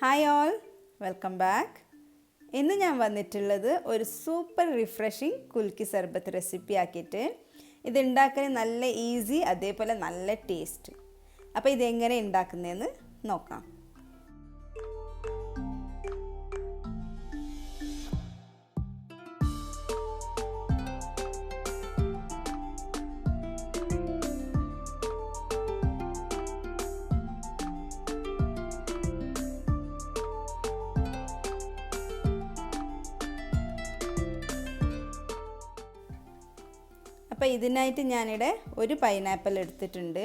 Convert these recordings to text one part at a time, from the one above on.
Hi all, welcome back. ഇന്ന് ഞാൻ വന്നിട്ടുള്ളത് ഒരു സൂപ്പർ റിഫ്രഷിങ് കുൽക്കി സർബത്ത് റെസിപ്പി ആക്കിയിട്ട്. ഇത് ഉണ്ടാക്കാൻ നല്ല ഈസി, അതേപോലെ നല്ല ടേസ്റ്റ്. അപ്പോൾ ഇതെങ്ങനെ ഉണ്ടാക്കുന്നതെന്ന് നോക്കാം. അപ്പോൾ ഇതിനായിട്ട് ഞാനിവിടെ ഒരു പൈനാപ്പിൾ എടുത്തിട്ടുണ്ട്.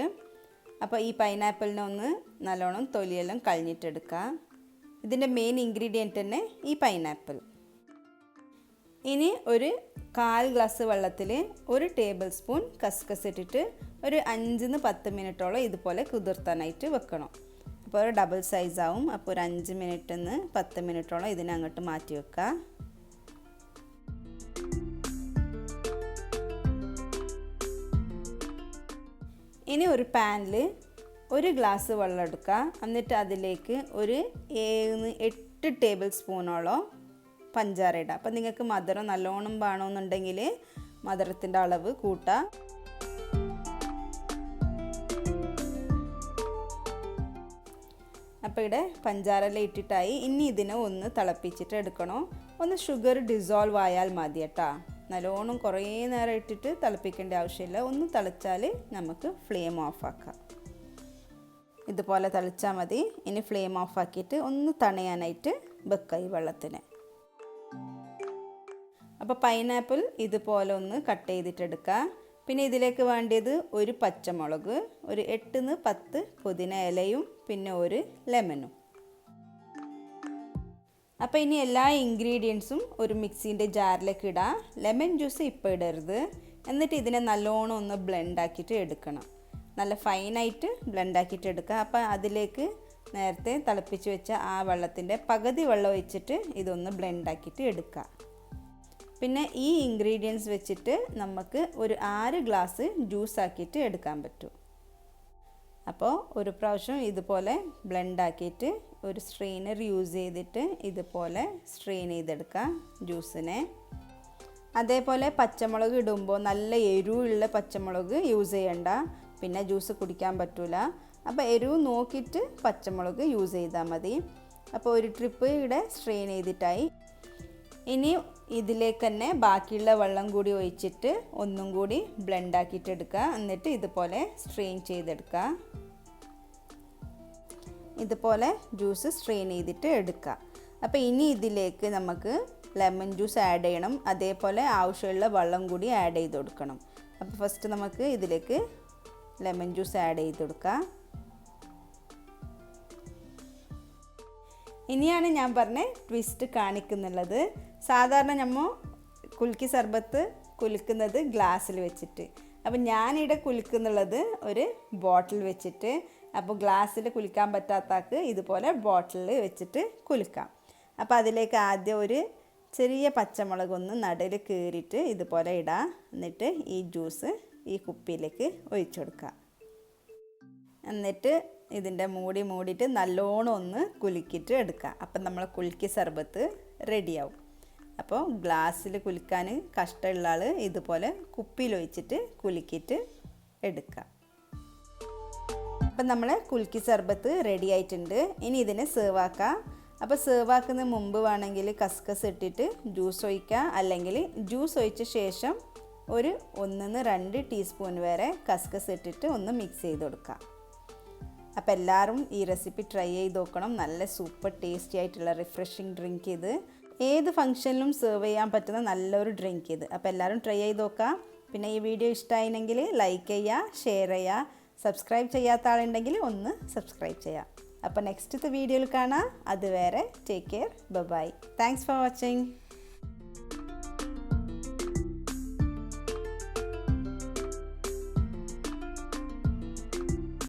അപ്പോൾ ഈ പൈനാപ്പിളിനെ ഒന്ന് നല്ലോണം തൊലിയെല്ലാം കളഞ്ഞിട്ടെടുക്കുക. ഇതിൻ്റെ മെയിൻ ഇൻഗ്രീഡിയൻറ്റ് തന്നെ ഈ പൈനാപ്പിൾ. ഇനി ഒരു 1/4 ഗ്ലാസ് വെള്ളത്തിൽ 1 ടേബിൾ സ്പൂൺ കസ്കസ് ഇട്ടിട്ട് ഒരു 5-10 മിനിറ്റോളം ഇതുപോലെ കുതിർത്താനായിട്ട് വെക്കണം. അപ്പോൾ ഒരു ഡബിൾ സൈസ് ആവും. അപ്പോൾ ഒരു 5 മിനിറ്റിൽ നിന്ന് 10 മിനിറ്റോളം ഇതിനെ അങ്ങോട്ട് മാറ്റി വെക്കുക. ഇനി ഒരു പാനിൽ 1 ഗ്ലാസ് വെള്ളം എടുക്കുക. എന്നിട്ട് അതിലേക്ക് ഒരു 7-8 ടേബിൾ സ്പൂണോളം പഞ്ചാര ഇടുക. അപ്പം നിങ്ങൾക്ക് മധുരം നല്ലോണം വേണമെന്നുണ്ടെങ്കിൽ മധുരത്തിൻ്റെ അളവ് കൂട്ടുക. അപ്പോൾ ഇവിടെ പഞ്ചാരയെല്ലാം ഇട്ടിട്ടായി. ഇനി ഇതിനെ ഒന്ന് തിളപ്പിച്ചിട്ട് എടുക്കണം. ഒന്ന് ഷുഗർ ഡിസോൾവ് ആയാൽ മതി കേട്ടോ. നല്ലോണം കുറേ നേരം ഇട്ടിട്ട് തിളപ്പിക്കേണ്ട ആവശ്യമില്ല. ഒന്ന് തിളച്ചാൽ നമുക്ക് ഫ്ലെയിം ഓഫാക്കാം. ഇതുപോലെ തിളച്ചാൽ മതി. ഇനി ഫ്ലെയിം ഓഫാക്കിയിട്ട് ഒന്ന് തണയാനായിട്ട് വെക്കുക ഈ വെള്ളത്തിന്. അപ്പോൾ പൈനാപ്പിൾ ഇതുപോലെ ഒന്ന് കട്ട് ചെയ്തിട്ടെടുക്കുക. പിന്നെ ഇതിലേക്ക് വേണ്ടിയത് ഒരു പച്ചമുളക്, ഒരു 8-10 പുതിന ഇലയും പിന്നെ ഒരു ലെമണും. അപ്പോൾ ഇനി എല്ലാ ഇൻഗ്രീഡിയൻസും ഒരു മിക്സിൻ്റെ ജാറിലേക്ക് ഇടാം. ലെമൺ ജ്യൂസ് ഇപ്പോൾ ഇടരുത്. എന്നിട്ട് ഇതിനെ നല്ലോണം ഒന്ന് ബ്ലെൻഡാക്കിയിട്ട് എടുക്കണം. നല്ല ഫൈനായിട്ട് ബ്ലെൻഡാക്കിയിട്ട് എടുക്കുക. അപ്പോൾ അതിലേക്ക് നേരത്തെ തിളപ്പിച്ച് വെച്ച ആ വെള്ളത്തിൻ്റെ പകുതി വെള്ളം ഒഴിച്ചിട്ട് ഇതൊന്ന് ബ്ലെൻഡാക്കിയിട്ട് എടുക്കുക. പിന്നെ ഈ ഇൻഗ്രീഡിയൻസ് വെച്ചിട്ട് നമുക്ക് ഒരു 6 ഗ്ലാസ് ജ്യൂസ് ആക്കിയിട്ട് എടുക്കാൻ പറ്റും. അപ്പോൾ ഒരു പ്രാവശ്യം ഇതുപോലെ ബ്ലെൻഡാക്കിയിട്ട് ഒരു സ്ട്രെയിനർ യൂസ് ചെയ്തിട്ട് ഇതുപോലെ സ്ട്രെയിൻ ചെയ്തെടുക്കുക ജ്യൂസിനെ. അതേപോലെ പച്ചമുളക് ഇടുമ്പോൾ നല്ല എരിവുള്ള പച്ചമുളക് യൂസ് ചെയ്യണ്ട, പിന്നെ ജ്യൂസ് കുടിക്കാൻ പറ്റില്ല. അപ്പോൾ എരിവ് നോക്കിയിട്ട് പച്ചമുളക് യൂസ് ചെയ്താൽ മതി. അപ്പോൾ ഒരു ട്രിപ്പ് ഇവിടെ സ്ട്രെയിൻ ചെയ്തിട്ടായി. ഇനി ഇതിലേക്ക് തന്നെ ബാക്കിയുള്ള വെള്ളം കൂടി ഒഴിച്ചിട്ട് ഒന്നും കൂടി ബ്ലെൻഡാക്കിയിട്ട് എടുക്കുക. എന്നിട്ട് ഇതുപോലെ സ്ട്രെയിൻ ചെയ്തെടുക്കുക. ഇതുപോലെ ജ്യൂസ് സ്ട്രെയിൻ ചെയ്തിട്ട് എടുക്കുക. അപ്പോൾ ഇനി ഇതിലേക്ക് നമുക്ക് ലെമൺ ജ്യൂസ് ആഡ് ചെയ്യണം. അതേപോലെ ആവശ്യമുള്ള വെള്ളം കൂടി ആഡ് ചെയ്ത് കൊടുക്കണം. അപ്പോൾ ഫസ്റ്റ് നമുക്ക് ഇതിലേക്ക് ലെമൺ ജ്യൂസ് ആഡ് ചെയ്ത് കൊടുക്കുക. ഇനിയാണ് ഞാൻ പറഞ്ഞ ട്വിസ്റ്റ് കാണിക്കുന്നുള്ളത്. സാധാരണ നമ്മൾ കുൽക്കി സർബത്ത് കുലുക്കുന്നത് ഗ്ലാസ്സിൽ വെച്ചിട്ട്. അപ്പോൾ ഞാനിവിടെ കുലുക്കുന്നുള്ളത് ഒരു ബോട്ടിൽ വെച്ചിട്ട്. അപ്പോൾ ഗ്ലാസ്സിൽ കുലുക്കാൻ പറ്റാത്തക്ക് ഇതുപോലെ ബോട്ടിൽ വെച്ചിട്ട് കുലുക്കാം. അപ്പോൾ അതിലേക്ക് ആദ്യം ഒരു ചെറിയ പച്ചമുളക് ഒന്ന് നടുവിൽ കീറിയിട്ട് ഇതുപോലെ ഇടാം. എന്നിട്ട് ഈ ജ്യൂസ് ഈ കുപ്പിയിലേക്ക് ഒഴിച്ചു കൊടുക്കുക. എന്നിട്ട് ഇതിൻ്റെ മൂടിയിട്ട് നല്ലോണം ഒന്ന് കുലുക്കിയിട്ട് എടുക്കുക. അപ്പം നമ്മൾ കുൽക്കി സർബത്ത് റെഡിയാവും. അപ്പോൾ ഗ്ലാസ്സിൽ കുലുക്കാൻ കഷ്ടമുള്ള ആൾ ഇതുപോലെ കുപ്പിയിൽ ഒഴിച്ചിട്ട് കുലുക്കിയിട്ട് എടുക്കുക. അപ്പം നമ്മൾ കുൽക്കി സർബത്ത് റെഡി ആയിട്ടുണ്ട്. ഇനി ഇതിനെ സെർവ് ആക്കാം. അപ്പോൾ സെർവ് ആക്കുന്ന മുമ്പ് വേണമെങ്കിൽ കസ്കസ് ഇട്ടിട്ട് ജ്യൂസ് ഒഴിക്കുക, അല്ലെങ്കിൽ ജ്യൂസ് ഒഴിച്ച ശേഷം ഒരു 1-2 ടീസ്പൂൺ വരെ കസ്കസ് ഇട്ടിട്ട് ഒന്ന് മിക്സ് ചെയ്ത് കൊടുക്കുക. അപ്പോൾ എല്ലാവരും ഈ റെസിപ്പി ട്രൈ ചെയ്ത് നോക്കണം. നല്ല സൂപ്പർ ടേസ്റ്റി ആയിട്ടുള്ള റിഫ്രഷിങ് ഡ്രിങ്ക് ഇത്. ഏത് ഫംഗ്ഷനിലും സെർവ് ചെയ്യാൻ പറ്റുന്ന നല്ലൊരു ഡ്രിങ്ക് ഇത്. അപ്പോൾ എല്ലാവരും ട്രൈ ചെയ്ത് നോക്കാം. പിന്നെ ഈ വീഡിയോ ഇഷ്ടമായിരുന്നെങ്കിൽ ലൈക്ക് ചെയ്യുക, ഷെയർ ചെയ്യുക. സബ്സ്ക്രൈബ് ചെയ്യാത്ത ആളുണ്ടെങ്കിൽ ഒന്ന് സബ്സ്ക്രൈബ് ചെയ്യാം. അപ്പോൾ നെക്സ്റ്റ് വീഡിയോയിൽ കാണാം. അതുവരെ take care, bye. Thanks for watching.